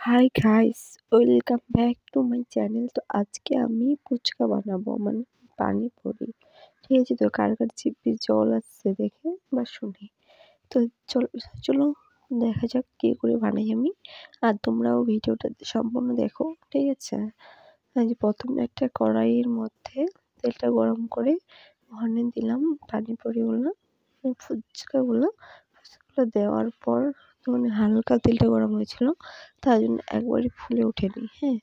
Hi guys, welcome back to my channel. তো আজকে আমি ফুচকা বানাবো, মানে পানিপুরি। ঠিক আছে, তো কার কার জিভে জল আসছে দেখে বা শুনে। তো চলো চলো দেখা যাক কী করে বানাই আমি। আর তোমরাও ভিডিওটা সম্পূর্ণ দেখো, ঠিক আছে। যে প্রথমে একটা কড়াইয়ের মধ্যে তেলটা গরম করে ওখানে দিলাম পানিপুরিগুলো, ফুচকাগুলো দেওয়ার পর তখন হালকা তেলটা গরম হয়েছিল, তার জন্য একবারে ফুলে ওঠেনি। হ্যাঁ,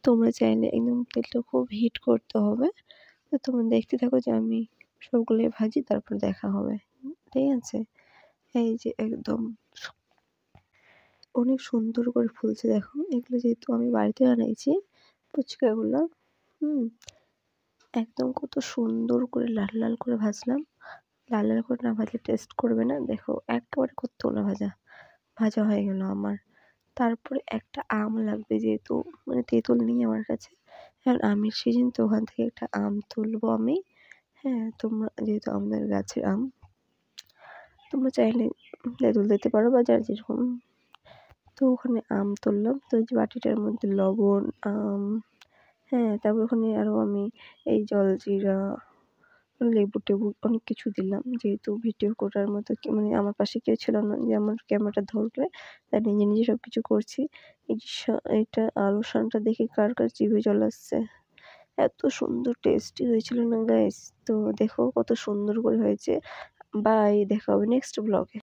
তোমরা চাইলে একদম তেলটা খুব হিট করতে হবে। তো তোমরা দেখতে থাকো যে আমি সবগুলোই ভাজি, তারপর দেখা হবে। ঠিক আছে, এই যে একদম অনেক সুন্দর করে ফুলছে দেখো। এগুলো যেহেতু আমি বাড়িতে বানাইছি ফুচকাগুলো, একদম কত সুন্দর করে লাল লাল করে ভাজলাম। লাল লাল করে না ভাজলে টেস্ট করবে না। দেখো একেবারে কতগুলো ভাজা হয়ে গেল আমার। তারপরে একটা আম লাগবে, যেহেতু মানে তেঁতুল নেই আমার কাছে, এখন আমের সিজন, তো ওখান থেকে একটা আম তুলবো আমি। হ্যাঁ, তোমরা যেহেতু আমাদের গাছের আম, তোমরা চাইলে তেঁতুল দিতে পারো বা যার যেরকম। তো ওখানে আম তুললাম, তো ওই যে বাটিটার মধ্যে লবণ, আম, হ্যাঁ, তারপর ওখানে আরও আমি এই জলজিরা, লেবু টেবু অনেক কিছু দিলাম। যেহেতু ভিডিও করার মতো মানে আমার পাশে কেউ ছিল না যে আমার ক্যামেরাটা ধরবে, তাই নিজে নিজে সব কিছু করছি। এই যে এটা আলু শানটা দেখে কার কার জিভে জল আসছে। এত সুন্দর টেস্টি হয়েছিল না গাইস। তো দেখো কত সুন্দর করে হয়েছে। বাই, দেখা হবে নেক্সট ব্লগে।